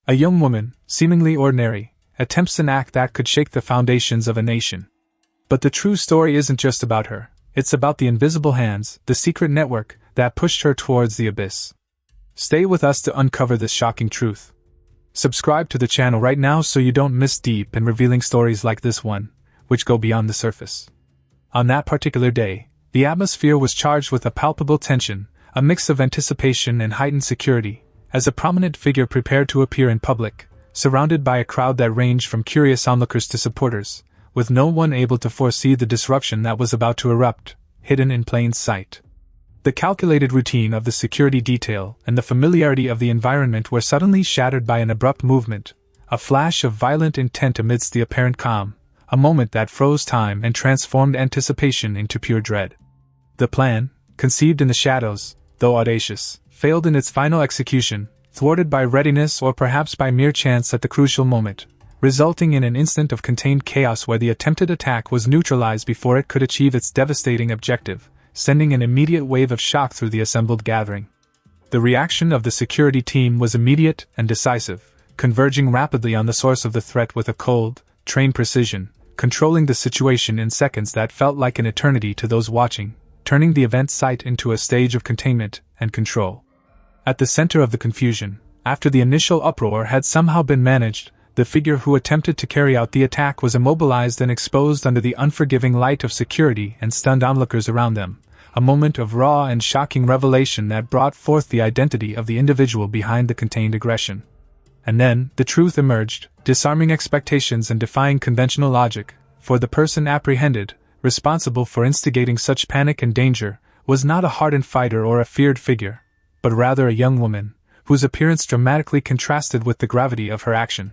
A young woman, seemingly ordinary, attempts an act that could shake the foundations of a nation. But the true story isn't just about her, it's about the invisible hands, the secret network, that pushed her towards the abyss. Stay with us to uncover this shocking truth. Subscribe to the channel right now so you don't miss deep and revealing stories like this one, which go beyond the surface. On that particular day, the atmosphere was charged with a palpable tension, a mix of anticipation and heightened security, as a prominent figure prepared to appear in public, surrounded by a crowd that ranged from curious onlookers to supporters, with no one able to foresee the disruption that was about to erupt, hidden in plain sight. The calculated routine of the security detail and the familiarity of the environment were suddenly shattered by an abrupt movement, a flash of violent intent amidst the apparent calm, a moment that froze time and transformed anticipation into pure dread. The plan, conceived in the shadows, though audacious, failed in its final execution, thwarted by readiness or perhaps by mere chance at the crucial moment, resulting in an instant of contained chaos where the attempted attack was neutralized before it could achieve its devastating objective, sending an immediate wave of shock through the assembled gathering. The reaction of the security team was immediate and decisive, converging rapidly on the source of the threat with a cold, trained precision, controlling the situation in seconds that felt like an eternity to those watching, turning the event site into a stage of containment and control. At the center of the confusion, after the initial uproar had somehow been managed, the figure who attempted to carry out the attack was immobilized and exposed under the unforgiving light of security and stunned onlookers around them, a moment of raw and shocking revelation that brought forth the identity of the individual behind the contained aggression. And then, the truth emerged, disarming expectations and defying conventional logic, for the person apprehended, responsible for instigating such panic and danger, was not a hardened fighter or a feared figure, but rather a young woman, whose appearance dramatically contrasted with the gravity of her action.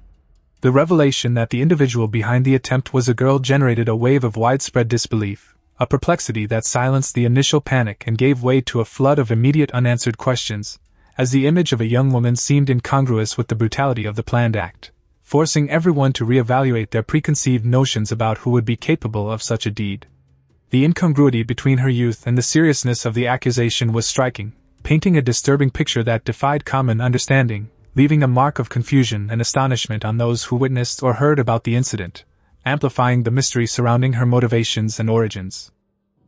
The revelation that the individual behind the attempt was a girl generated a wave of widespread disbelief, a perplexity that silenced the initial panic and gave way to a flood of immediate unanswered questions, as the image of a young woman seemed incongruous with the brutality of the planned act, forcing everyone to reevaluate their preconceived notions about who would be capable of such a deed. The incongruity between her youth and the seriousness of the accusation was striking, painting a disturbing picture that defied common understanding, leaving a mark of confusion and astonishment on those who witnessed or heard about the incident, amplifying the mystery surrounding her motivations and origins.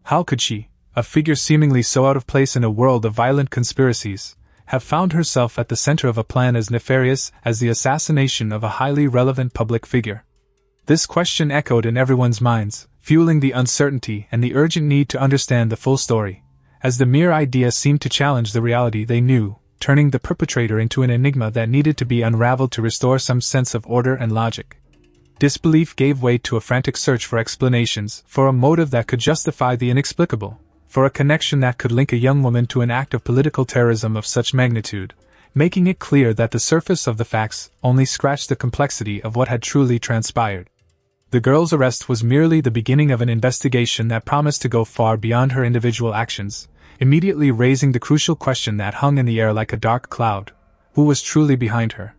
How could she, a figure seemingly so out of place in a world of violent conspiracies, have found herself at the center of a plan as nefarious as the assassination of a highly relevant public figure? This question echoed in everyone's minds, fueling the uncertainty and the urgent need to understand the full story, as the mere idea seemed to challenge the reality they knew, turning the perpetrator into an enigma that needed to be unraveled to restore some sense of order and logic. Disbelief gave way to a frantic search for explanations, for a motive that could justify the inexplicable, for a connection that could link a young woman to an act of political terrorism of such magnitude, making it clear that the surface of the facts only scratched the complexity of what had truly transpired. The girl's arrest was merely the beginning of an investigation that promised to go far beyond her individual actions, immediately raising the crucial question that hung in the air like a dark cloud: who was truly behind her?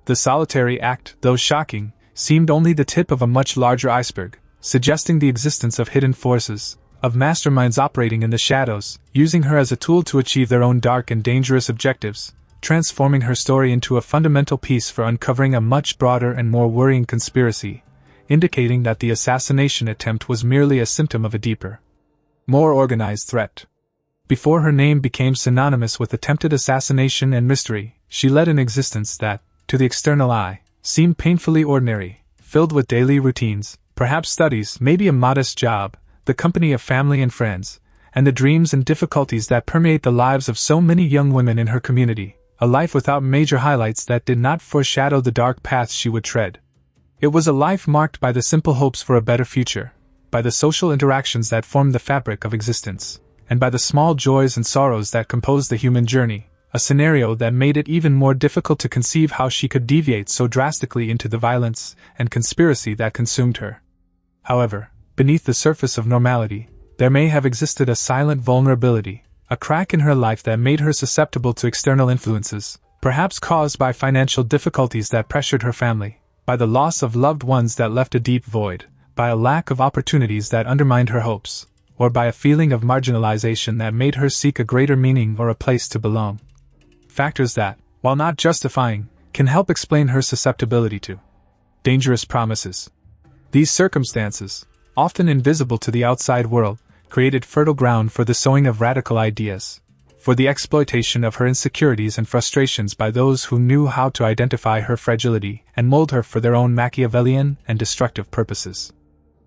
The solitary act, though shocking, seemed only the tip of a much larger iceberg, suggesting the existence of hidden forces, of masterminds operating in the shadows, using her as a tool to achieve their own dark and dangerous objectives, transforming her story into a fundamental piece for uncovering a much broader and more worrying conspiracy, indicating that the assassination attempt was merely a symptom of a deeper, more organized threat. Before her name became synonymous with attempted assassination and mystery, she led an existence that, to the external eye, seemed painfully ordinary, filled with daily routines, perhaps studies, maybe a modest job, the company of family and friends, and the dreams and difficulties that permeate the lives of so many young women in her community, a life without major highlights that did not foreshadow the dark paths she would tread. It was a life marked by the simple hopes for a better future, by the social interactions that formed the fabric of existence, and by the small joys and sorrows that composed the human journey, a scenario that made it even more difficult to conceive how she could deviate so drastically into the violence and conspiracy that consumed her. However, beneath the surface of normality, there may have existed a silent vulnerability, a crack in her life that made her susceptible to external influences, perhaps caused by financial difficulties that pressured her family, by the loss of loved ones that left a deep void, by a lack of opportunities that undermined her hopes, or by a feeling of marginalization that made her seek a greater meaning or a place to belong. Factors that, while not justifying, can help explain her susceptibility to dangerous promises. These circumstances, often invisible to the outside world, created fertile ground for the sowing of radical ideas, for the exploitation of her insecurities and frustrations by those who knew how to identify her fragility and mold her for their own Machiavellian and destructive purposes.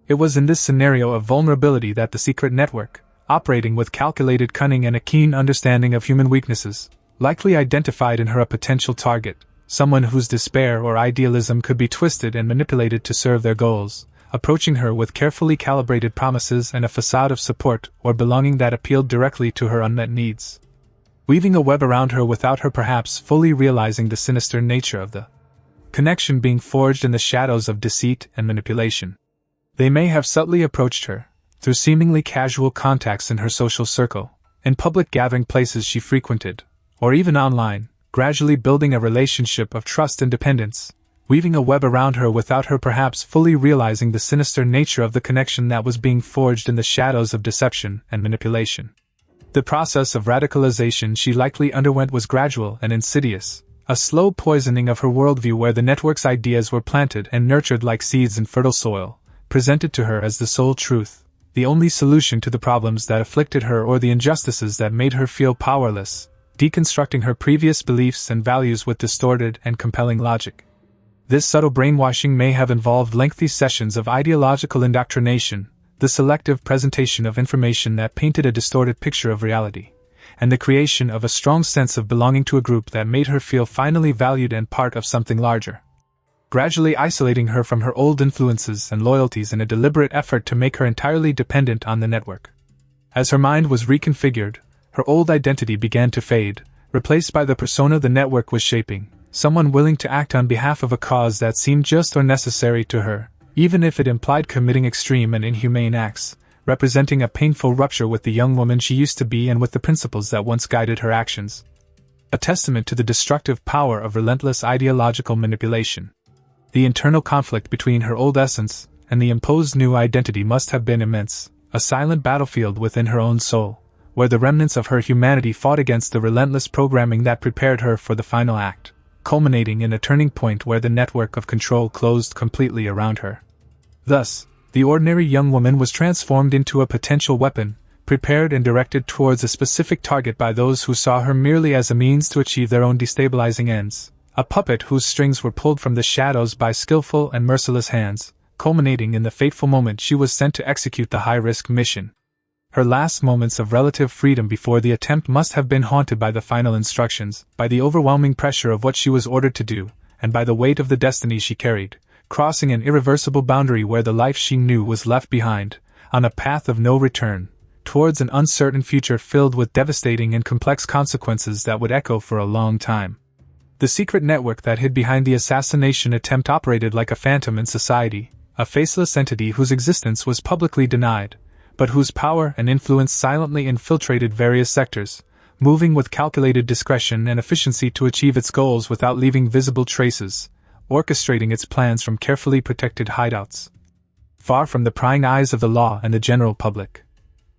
It was in this scenario of vulnerability that the secret network, operating with calculated cunning and a keen understanding of human weaknesses, likely identified in her a potential target, someone whose despair or idealism could be twisted and manipulated to serve their goals, approaching her with carefully calibrated promises and a facade of support or belonging that appealed directly to her unmet needs, weaving a web around her without her perhaps fully realizing the sinister nature of the connection being forged in the shadows of deceit and manipulation. They may have subtly approached her, through seemingly casual contacts in her social circle, in public gathering places she frequented, or even online, gradually building a relationship of trust and dependence, weaving a web around her without her perhaps fully realizing the sinister nature of the connection that was being forged in the shadows of deception and manipulation. The process of radicalization she likely underwent was gradual and insidious, a slow poisoning of her worldview where the network's ideas were planted and nurtured like seeds in fertile soil, presented to her as the sole truth, the only solution to the problems that afflicted her or the injustices that made her feel powerless, deconstructing her previous beliefs and values with distorted and compelling logic. This subtle brainwashing may have involved lengthy sessions of ideological indoctrination, the selective presentation of information that painted a distorted picture of reality, and the creation of a strong sense of belonging to a group that made her feel finally valued and part of something larger, gradually isolating her from her old influences and loyalties in a deliberate effort to make her entirely dependent on the network. As her mind was reconfigured, her old identity began to fade, replaced by the persona the network was shaping, someone willing to act on behalf of a cause that seemed just or necessary to her, even if it implied committing extreme and inhumane acts, representing a painful rupture with the young woman she used to be and with the principles that once guided her actions. A testament to the destructive power of relentless ideological manipulation. The internal conflict between her old essence and the imposed new identity must have been immense, a silent battlefield within her own soul, where the remnants of her humanity fought against the relentless programming that prepared her for the final act, culminating in a turning point where the network of control closed completely around her. Thus, the ordinary young woman was transformed into a potential weapon, prepared and directed towards a specific target by those who saw her merely as a means to achieve their own destabilizing ends, a puppet whose strings were pulled from the shadows by skillful and merciless hands, culminating in the fateful moment she was sent to execute the high-risk mission. Her last moments of relative freedom before the attempt must have been haunted by the final instructions, by the overwhelming pressure of what she was ordered to do, and by the weight of the destiny she carried, crossing an irreversible boundary where the life she knew was left behind, on a path of no return, towards an uncertain future filled with devastating and complex consequences that would echo for a long time. The secret network that hid behind the assassination attempt operated like a phantom in society, a faceless entity whose existence was publicly denied, but whose power and influence silently infiltrated various sectors, moving with calculated discretion and efficiency to achieve its goals without leaving visible traces, orchestrating its plans from carefully protected hideouts, far from the prying eyes of the law and the general public.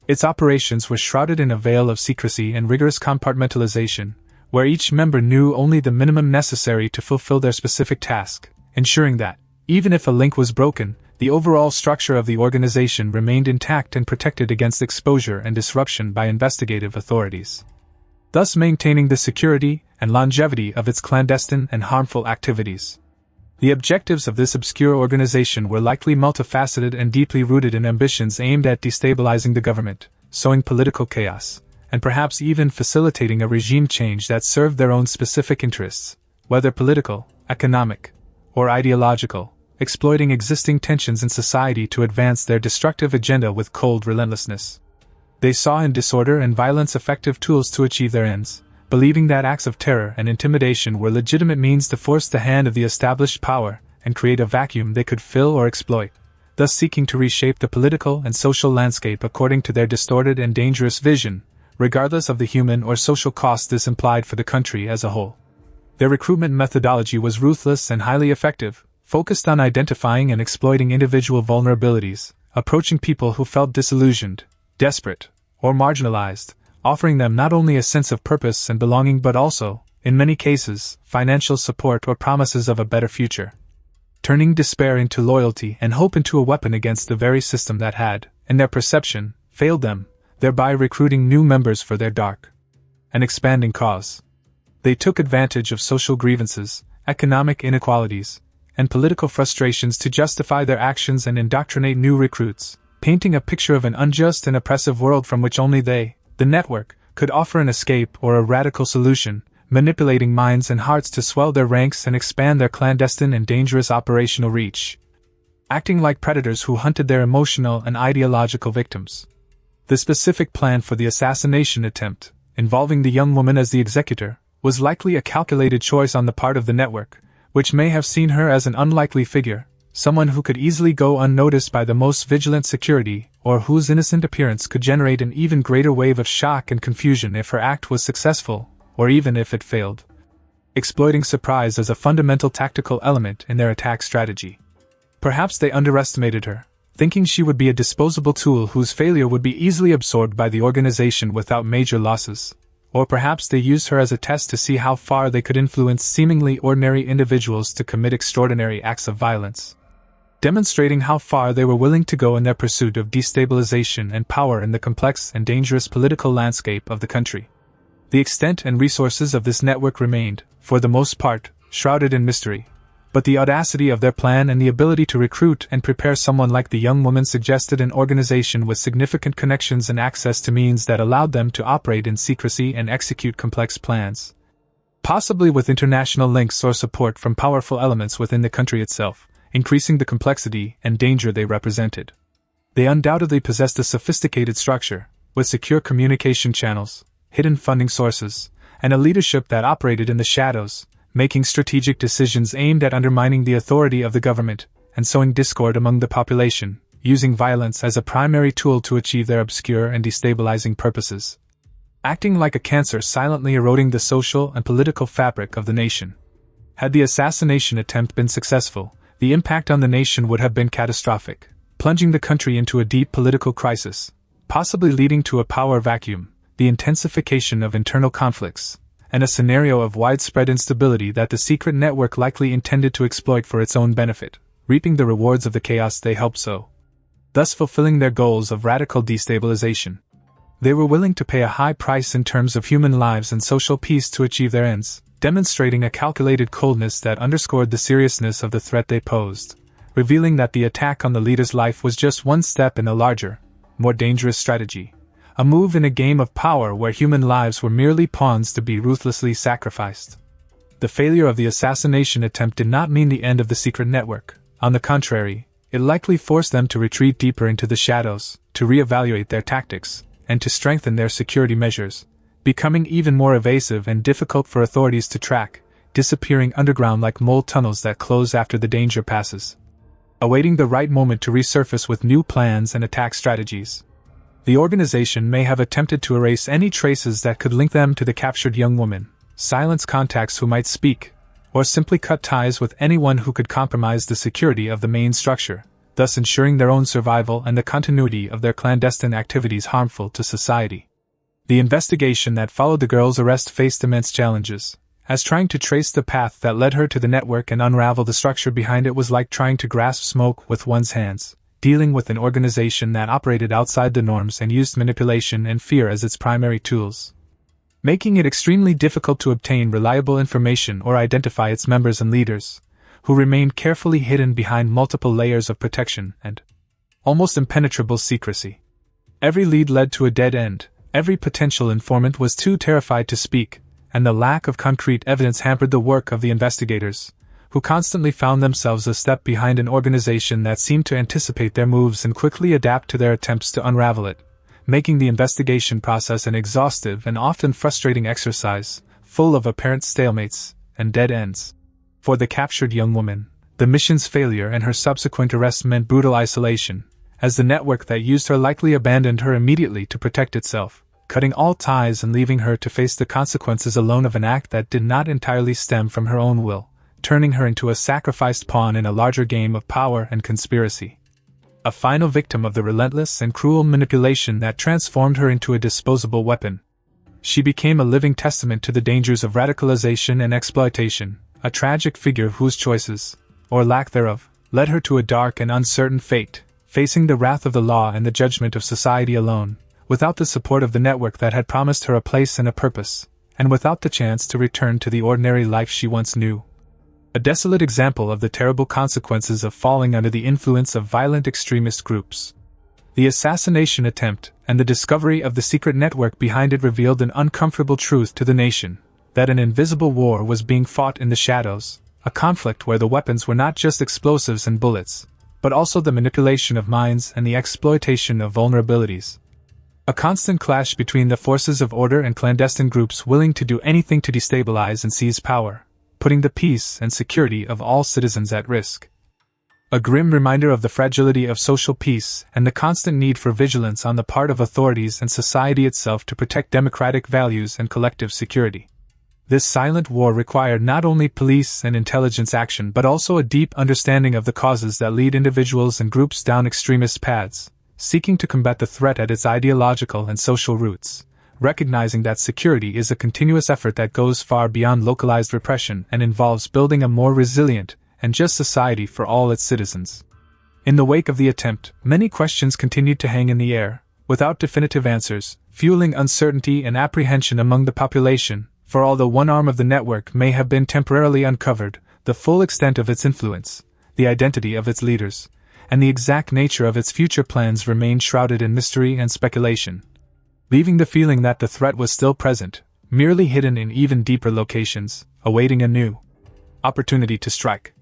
Its operations were shrouded in a veil of secrecy and rigorous compartmentalization, where each member knew only the minimum necessary to fulfill their specific task, ensuring that, even if a link was broken, the overall structure of the organization remained intact and protected against exposure and disruption by investigative authorities, thus maintaining the security and longevity of its clandestine and harmful activities. The objectives of this obscure organization were likely multifaceted and deeply rooted in ambitions aimed at destabilizing the government, sowing political chaos, and perhaps even facilitating a regime change that served their own specific interests, whether political, economic, or ideological, exploiting existing tensions in society to advance their destructive agenda with cold relentlessness. They saw in disorder and violence effective tools to achieve their ends, believing that acts of terror and intimidation were legitimate means to force the hand of the established power and create a vacuum they could fill or exploit, thus seeking to reshape the political and social landscape according to their distorted and dangerous vision, regardless of the human or social cost this implied for the country as a whole. Their recruitment methodology was ruthless and highly effective, focused on identifying and exploiting individual vulnerabilities, approaching people who felt disillusioned, desperate, or marginalized, offering them not only a sense of purpose and belonging but also, In many cases, financial support or promises of a better future. Turning despair into loyalty and hope into a weapon against the very system that had, in their perception, failed them, thereby recruiting new members for their dark and expanding cause. They took advantage of social grievances, economic inequalities, and political frustrations to justify their actions and indoctrinate new recruits, painting a picture of an unjust and oppressive world from which only they, the network, could offer an escape or a radical solution, manipulating minds and hearts to swell their ranks and expand their clandestine and dangerous operational reach. Acting like predators who hunted their emotional and ideological victims. The specific plan for the assassination attempt, involving the young woman as the executor, was likely a calculated choice on the part of the network, which may have seen her as an unlikely figure, someone who could easily go unnoticed by the most vigilant security, or whose innocent appearance could generate an even greater wave of shock and confusion if her act was successful, or even if it failed. Exploiting surprise as a fundamental tactical element in their attack strategy. Perhaps they underestimated her, thinking she would be a disposable tool whose failure would be easily absorbed by the organization without major losses. Or perhaps they used her as a test to see how far they could influence seemingly ordinary individuals to commit extraordinary acts of violence, demonstrating how far they were willing to go in their pursuit of destabilization and power in the complex and dangerous political landscape of the country. The extent and resources of this network remained, for the most part, shrouded in mystery, but the audacity of their plan and the ability to recruit and prepare someone like the young woman suggested an organization with significant connections and access to means that allowed them to operate in secrecy and execute complex plans. Possibly with international links or support from powerful elements within the country itself, increasing the complexity and danger they represented. They undoubtedly possessed a sophisticated structure, with secure communication channels, hidden funding sources, and a leadership that operated in the shadows, making strategic decisions aimed at undermining the authority of the government, and sowing discord among the population, using violence as a primary tool to achieve their obscure and destabilizing purposes. Acting like a cancer silently eroding the social and political fabric of the nation. Had the assassination attempt been successful, the impact on the nation would have been catastrophic, plunging the country into a deep political crisis, possibly leading to a power vacuum, the intensification of internal conflicts, and a scenario of widespread instability that the secret network likely intended to exploit for its own benefit, reaping the rewards of the chaos they helped sow, thus fulfilling their goals of radical destabilization. They were willing to pay a high price in terms of human lives and social peace to achieve their ends, demonstrating a calculated coldness that underscored the seriousness of the threat they posed, revealing that the attack on the leader's life was just one step in a larger, more dangerous strategy. A move in a game of power where human lives were merely pawns to be ruthlessly sacrificed. The failure of the assassination attempt did not mean the end of the secret network. On the contrary, it likely forced them to retreat deeper into the shadows, to reevaluate their tactics, and to strengthen their security measures, becoming even more evasive and difficult for authorities to track, disappearing underground like mole tunnels that close after the danger passes, awaiting the right moment to resurface with new plans and attack strategies. The organization may have attempted to erase any traces that could link them to the captured young woman, silence contacts who might speak, or simply cut ties with anyone who could compromise the security of the main structure, thus ensuring their own survival and the continuity of their clandestine activities harmful to society. The investigation that followed the girl's arrest faced immense challenges, as trying to trace the path that led her to the network and unravel the structure behind it was like trying to grasp smoke with one's hands. Dealing with an organization that operated outside the norms and used manipulation and fear as its primary tools, making it extremely difficult to obtain reliable information or identify its members and leaders, who remained carefully hidden behind multiple layers of protection and almost impenetrable secrecy. Every lead led to a dead end, every potential informant was too terrified to speak, and the lack of concrete evidence hampered the work of the investigators, who constantly found themselves a step behind an organization that seemed to anticipate their moves and quickly adapt to their attempts to unravel it, making the investigation process an exhaustive and often frustrating exercise, full of apparent stalemates and dead ends. For the captured young woman, the mission's failure and her subsequent arrest meant brutal isolation, as the network that used her likely abandoned her immediately to protect itself, cutting all ties and leaving her to face the consequences alone of an act that did not entirely stem from her own will, turning her into a sacrificed pawn in a larger game of power and conspiracy. A final victim of the relentless and cruel manipulation that transformed her into a disposable weapon. she became a living testament to the dangers of radicalization and exploitation, a tragic figure whose choices, or lack thereof, led her to a dark and uncertain fate, facing the wrath of the law and the judgment of society alone, without the support of the network that had promised her a place and a purpose, and without the chance to return to the ordinary life she once knew. A desolate example of the terrible consequences of falling under the influence of violent extremist groups. The assassination attempt and the discovery of the secret network behind it revealed an uncomfortable truth to the nation, that an invisible war was being fought in the shadows, a conflict where the weapons were not just explosives and bullets, but also the manipulation of minds and the exploitation of vulnerabilities. A constant clash between the forces of order and clandestine groups willing to do anything to destabilize and seize power, putting the peace and security of all citizens at risk. A grim reminder of the fragility of social peace and the constant need for vigilance on the part of authorities and society itself to protect democratic values and collective security. This silent war required not only police and intelligence action but also a deep understanding of the causes that lead individuals and groups down extremist paths, seeking to combat the threat at its ideological and social roots, recognizing that security is a continuous effort that goes far beyond localized repression and involves building a more resilient and just society for all its citizens. In the wake of the attempt, many questions continued to hang in the air, without definitive answers, fueling uncertainty and apprehension among the population. For although one arm of the network may have been temporarily uncovered, the full extent of its influence, the identity of its leaders, and the exact nature of its future plans remained shrouded in mystery and speculation, leaving the feeling that the threat was still present, merely hidden in even deeper locations, awaiting a new opportunity to strike.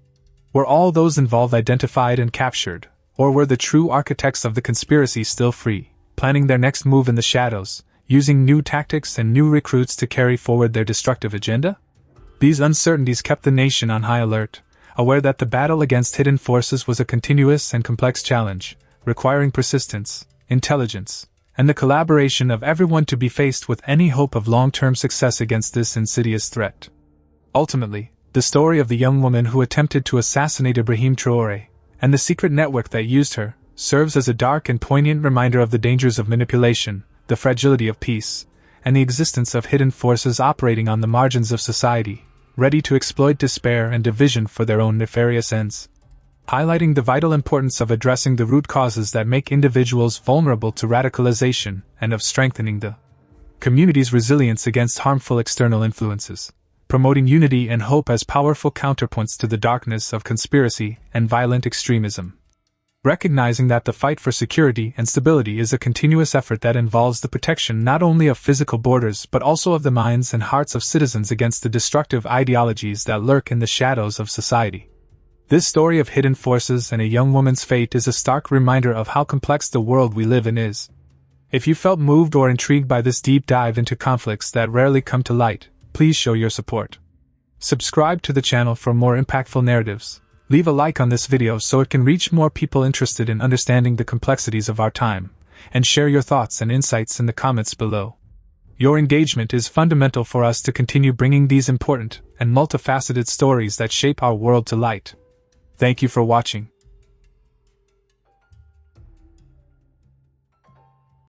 Were all those involved identified and captured, or were the true architects of the conspiracy still free, planning their next move in the shadows, using new tactics and new recruits to carry forward their destructive agenda? These uncertainties kept the nation on high alert, aware that the battle against hidden forces was a continuous and complex challenge, requiring persistence, intelligence, and the collaboration of everyone to be faced with any hope of long-term success against this insidious threat. Ultimately, the story of the young woman who attempted to assassinate IBRAHIM TRAORÉ, and the secret network that used her, serves as a dark and poignant reminder of the dangers of manipulation, the fragility of peace, and the existence of hidden forces operating on the margins of society, ready to exploit despair and division for their own nefarious ends. Highlighting the vital importance of addressing the root causes that make individuals vulnerable to radicalization and of strengthening the community's resilience against harmful external influences, promoting unity and hope as powerful counterpoints to the darkness of conspiracy and violent extremism. Recognizing that the fight for security and stability is a continuous effort that involves the protection not only of physical borders but also of the minds and hearts of citizens against the destructive ideologies that lurk in the shadows of society. This story of hidden forces and a young woman's fate is a stark reminder of how complex the world we live in is. If you felt moved or intrigued by this deep dive into conflicts that rarely come to light, please show your support. Subscribe to the channel for more impactful narratives. Leave a like on this video so it can reach more people interested in understanding the complexities of our time, and share your thoughts and insights in the comments below. Your engagement is fundamental for us to continue bringing these important and multifaceted stories that shape our world to light. Thank you for watching.